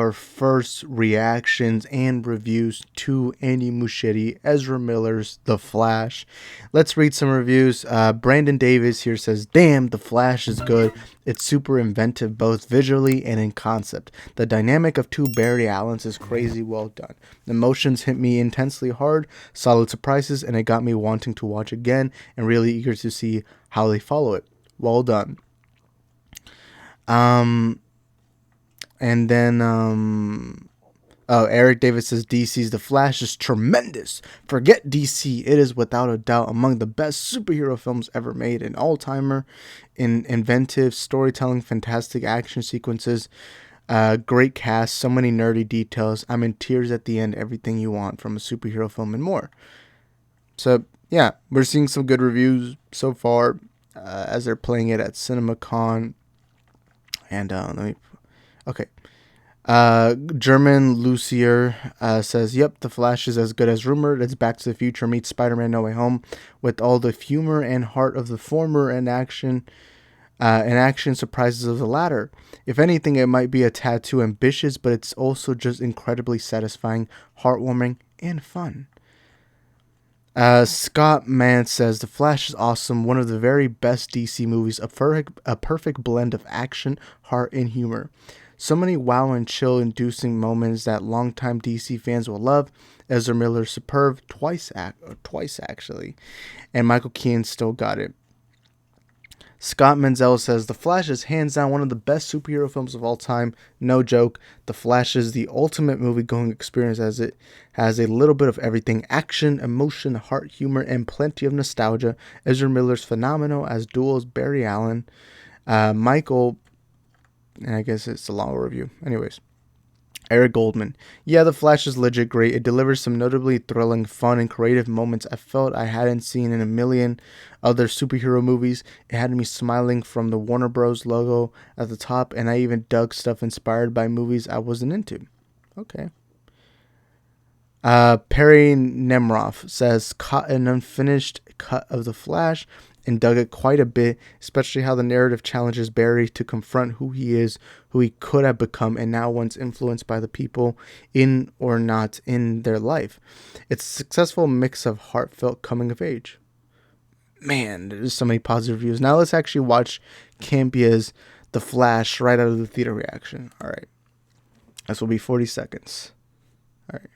our first reactions and reviews to Andy Muschietti, Ezra Miller's The Flash. Let's read some reviews. Brandon Davis here says, "Damn, The Flash is good. It's super inventive both visually and in concept. The dynamic of two Barry Allens is crazy well done. The emotions hit me intensely hard, solid surprises, and it got me wanting to watch again and really eager to see how they follow it. Well done." And then, Eric Davis says, "DC's The Flash is tremendous. Forget DC. It is without a doubt among the best superhero films ever made. An all-timer in inventive storytelling, fantastic action sequences, great cast, so many nerdy details. I'm in tears at the end. Everything you want from a superhero film and more." So, yeah, we're seeing some good reviews so far as they're playing it at CinemaCon. And okay. German Lucier says, "Yep, The Flash is as good as rumored. It's Back to the Future meets Spider-Man No Way Home with all the humor and heart of the former and action surprises of the latter. If anything, it might be a tad too ambitious, but it's also just incredibly satisfying, heartwarming, and fun." Scott Mann says, "The Flash is awesome. One of the very best DC movies. A perfect blend of action, heart, and humor. So many wow and chill-inducing moments that longtime DC fans will love. Ezra Miller superb twice actually, and Michael Keaton still got it." Scott Menzel says, "The Flash is hands down one of the best superhero films of all time. No joke. The Flash is the ultimate movie-going experience as it has a little bit of everything. Action, emotion, heart, humor, and plenty of nostalgia. Ezra Miller's phenomenal as dual as Barry Allen. Michael," and I guess it's a long review. Anyways. Eric Goldman, "Yeah, The Flash is legit great. It delivers some notably thrilling, fun, and creative moments I felt I hadn't seen in a million other superhero movies. It had me smiling from the Warner Bros. Logo at the top, and I even dug stuff inspired by movies I wasn't into." Okay. Perry Nemroff says, "Caught an unfinished cut of The Flash and dug it quite a bit, especially how the narrative challenges Barry to confront who he is, who he could have become, and now once influenced by the people in or not in their life. It's a successful mix of heartfelt coming of age." Man, there's so many positive reviews. Now let's actually watch Campia's The Flash right out of the theater reaction. All right. This will be 40 seconds. All right.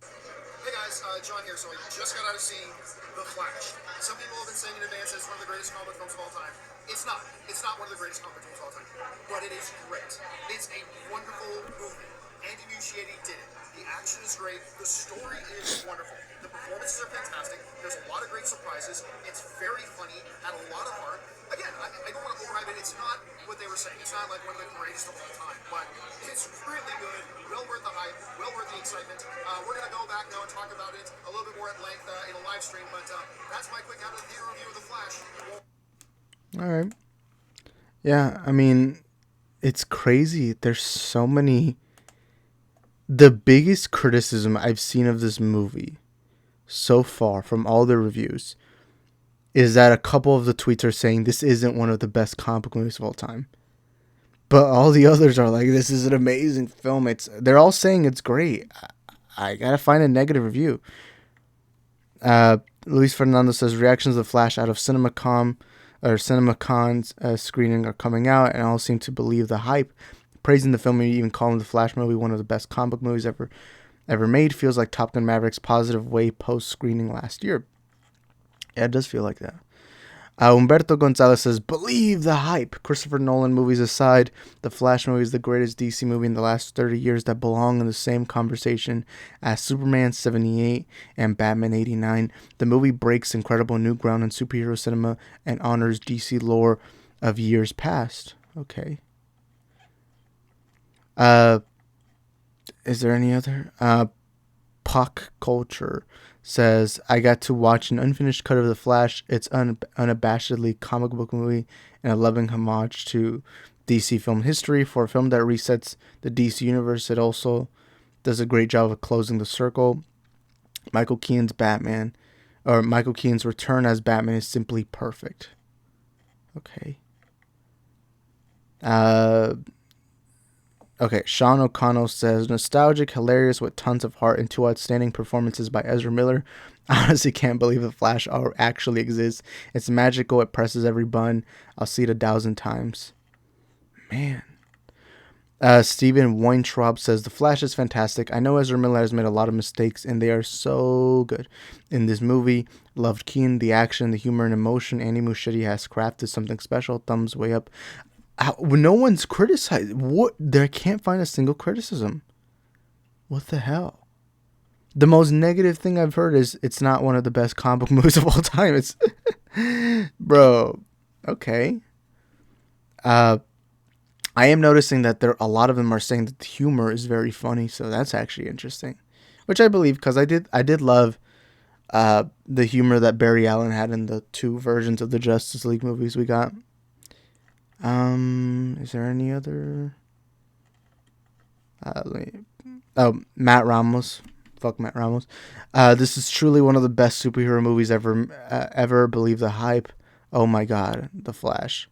Hey guys, John here. So I just got out of seeing The Flash. Some people have been saying in advance it's one of the greatest comic films of all time. It's not. It's not one of the greatest comic films of all time. But it is great. It's a wonderful movie. Andy Muschietti did it. The action is great. The story is wonderful. The performances are fantastic. There's a lot of great surprises. It's very funny. Had a lot of heart. Again, I don't want to overhype it. It's not what they were saying. It's not like one of the greatest of all time. But it's really good. Well worth the hype. Well worth the excitement. We're going to go back now and talk about it a little bit more at length in a live stream. But that's my quick out of the theater review of The Flash. All right. Yeah, I mean, it's crazy. There's so many. The biggest criticism I've seen of this movie so far from all the reviews is that a couple of the tweets are saying this isn't one of the best comic movies of all time. But all the others are like, this is an amazing film. They're all saying it's great. I gotta find a negative review. Luis Fernando says, "Reactions of The Flash out of CinemaCon's screening are coming out, and all seem to believe the hype, praising the film and even calling The Flash movie one of the best comic movies ever made. Feels like Top Gun Maverick's positive way post-screening last year." Yeah, it does feel like that. Humberto Gonzalez says, "Believe the hype. Christopher Nolan movies aside, The Flash movie is the greatest DC movie in the last 30 years that belong in the same conversation as Superman 78 and Batman 89. The movie breaks incredible new ground in superhero cinema and honors DC lore of years past." Okay. Is there any other? Puck Culture says, "I got to watch an unfinished cut of The Flash. It's unabashedly comic book movie and a loving homage to DC film history. For a film that resets the DC universe, it also does a great job of closing the circle. Michael Keaton's return as Batman is simply perfect." Okay. Okay, Sean O'Connell says nostalgic, hilarious with tons of heart and two outstanding performances by Ezra Miller. I honestly can't believe the Flash actually exists. It's magical. It presses every button. I'll see it 1,000 times. Man. Steven Weintraub says the Flash is fantastic. I know Ezra Miller has made a lot of mistakes, and they are so good in this movie. Loved Keen, the action, the humor, and emotion. Andy Muschietti has crafted something special. Thumbs way up. No one's criticized. What? They can't find a single criticism. What the hell? The most negative thing I've heard is it's not one of the best comic book movies of all time. It's, bro. Okay. I am noticing that a lot of them are saying that the humor is very funny, so that's actually interesting, which I believe because I did love the humor that Barry Allen had in the 2 versions of the Justice League movies we got. Is there any other? Matt Ramos. Fuck Matt Ramos. This is truly one of the best superhero movies ever. Believe the hype. Oh my god, The Flash.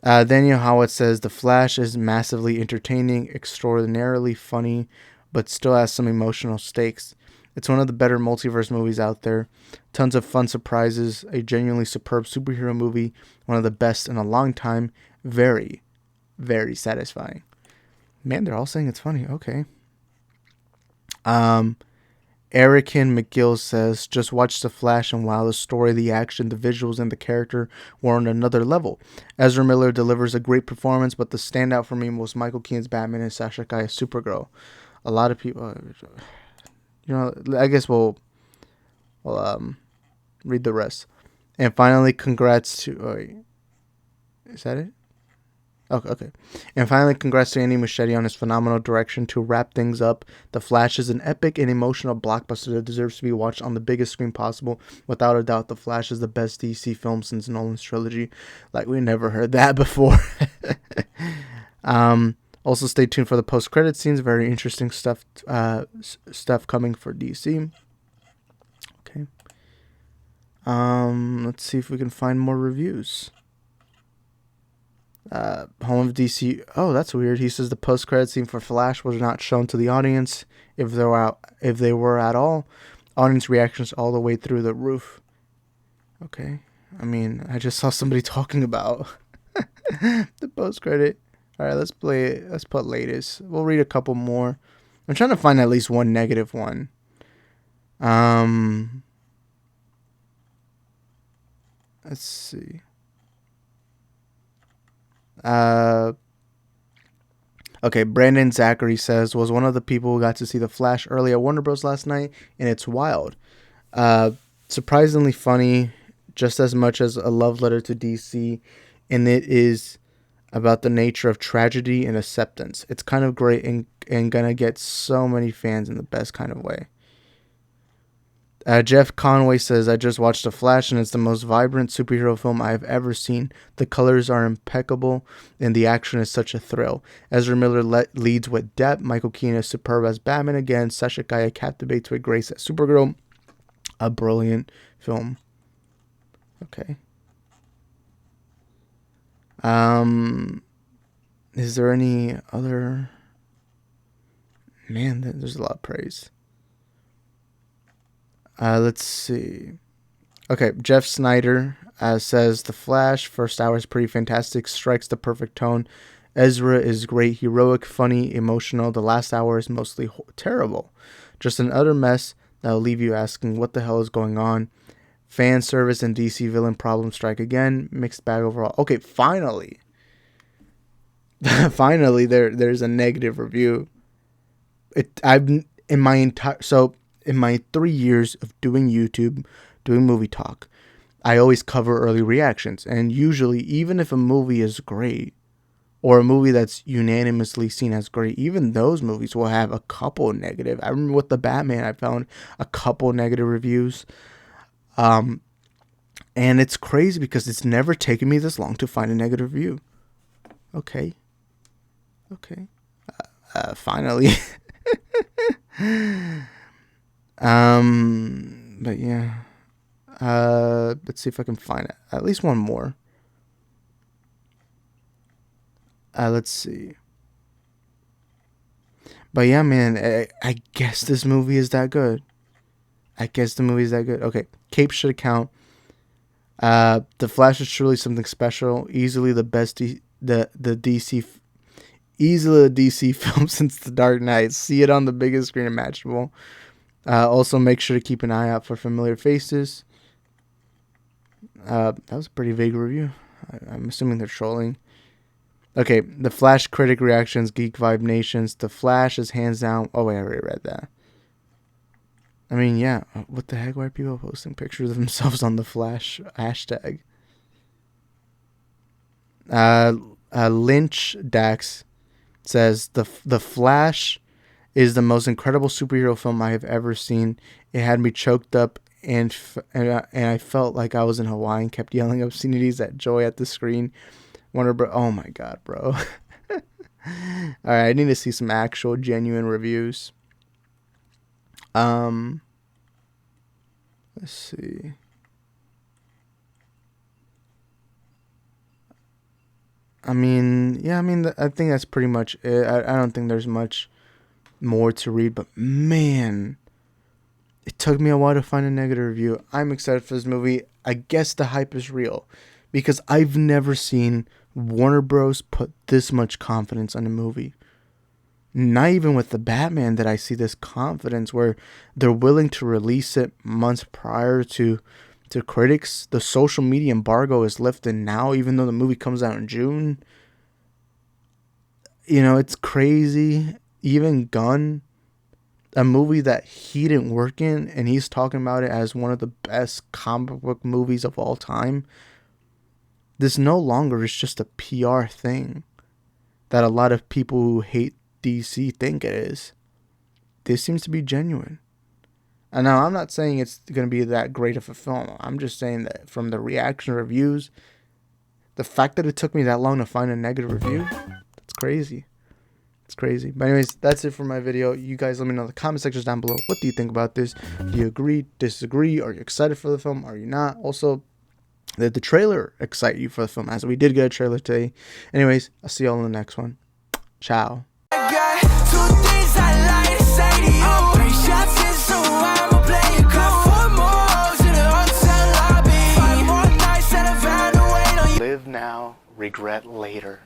Daniel Howard says The Flash is massively entertaining, extraordinarily funny, but still has some emotional stakes. It's one of the better multiverse movies out there. Tons of fun surprises, a genuinely superb superhero movie, one of the best in a long time. Very, very satisfying. Man, they're all saying it's funny. Okay. Erican McGill says, just watch The Flash and wow, the story, the action, the visuals, and the character were on another level. Ezra Miller delivers a great performance, but the standout for me was Michael Keaton's Batman and Sasha Calle's Supergirl. A lot of people, I guess we'll read the rest. And finally, congrats to, is that it? Okay. And finally, congrats to Andy Muschietti on his phenomenal direction. To wrap things up, The Flash is an epic and emotional blockbuster that deserves to be watched on the biggest screen possible. Without a doubt, The Flash is the best DC film since Nolan's trilogy. Like, we never heard that before. Also, stay tuned for the post-credit scenes. Very interesting stuff coming for DC. Okay. Let's see if we can find more reviews. Home of DC. Oh, that's weird. He says the post-credit scene for Flash was not shown to the audience, if they were at all. Audience reactions all the way through the roof. Okay. I mean, I just saw somebody talking about the post-credit. All right, let's play it. Let's put latest. We'll read a couple more. I'm trying to find at least one negative one. Let's see. Okay, Brandon Zachary says, was one of the people who got to see The Flash early at Warner Bros. Last night, and it's wild. Surprisingly funny, just as much as a love letter to DC, and it is about the nature of tragedy and acceptance. It's kind of great and gonna get so many fans in the best kind of way. Jeff Conway says, I just watched The Flash and it's the most vibrant superhero film I've ever seen. The colors are impeccable and the action is such a thrill. Ezra Miller leads with depth. Michael Keaton is superb as Batman again. Sasha Calle captivates with grace as Supergirl. A brilliant film. Okay. Is there any other? Man, there's a lot of praise. Let's see. Okay, Jeff Snyder says The Flash first hour is pretty fantastic, strikes the perfect tone. Ezra is great, heroic, funny, emotional. The last hour is mostly terrible, just an utter mess that will leave you asking what the hell is going on. Fan service and DC villain problems strike again. Mixed bag overall. Okay, finally, there's a negative review. In my 3 years of doing YouTube, doing movie talk, I always cover early reactions. And usually, even if a movie is great, or a movie that's unanimously seen as great, even those movies will have a couple negative. I remember with the Batman, I found a couple negative reviews. And it's crazy because it's never taken me this long to find a negative review. Okay. Finally. But yeah. Let's see if I can find it. At least one more. Let's see. But yeah, man, I guess this movie is that good. I guess the movie is that good. Okay, Cape should count. The Flash is truly something special. Easily the best the DC easily the DC film since The Dark Knight. See it on the biggest screen imaginable. Also, make sure to keep an eye out for familiar faces. That was a pretty vague review. I'm assuming they're trolling. Okay, The Flash critic reactions, Geek Vibe Nations. The Flash is hands down. Oh wait, I already read that. I mean, yeah. What the heck? Why are people posting pictures of themselves on the Flash hashtag? Lynch Dax says the Flash is the most incredible superhero film I have ever seen. It had me choked up and I felt like I was in Hawaii and kept yelling obscenities at joy at the screen. Wonder, bro. Oh my god, bro. All right, I need to see some actual genuine reviews. Let's see. I mean, yeah, I think that's pretty much it. I don't think there's much more to read, but man, it took me a while to find a negative review. I'm excited for this movie. I guess the hype is real because I've never seen Warner Bros. Put this much confidence on a movie. Not even with the Batman that I see this confidence where they're willing to release it months prior to critics. The social media embargo is lifted now, even though the movie comes out in June. You know, it's crazy. Even Gunn, a movie that he didn't work in, and he's talking about it as one of the best comic book movies of all time. This no longer is just a PR thing that a lot of people who hate DC think it is. This seems to be genuine. And now I'm not saying it's going to be that great of a film. I'm just saying that from the reaction reviews, the fact that it took me that long to find a negative review, that's crazy. It's crazy. But anyways, that's it for my video. You guys let me know in the comment sections down below. What do you think about this? Do you agree, disagree? Are you excited for the film? Are you not? Also, did the trailer excite you for the film? As we did get a trailer today. Anyways, I'll see y'all in the next one. Ciao. Live now, regret later.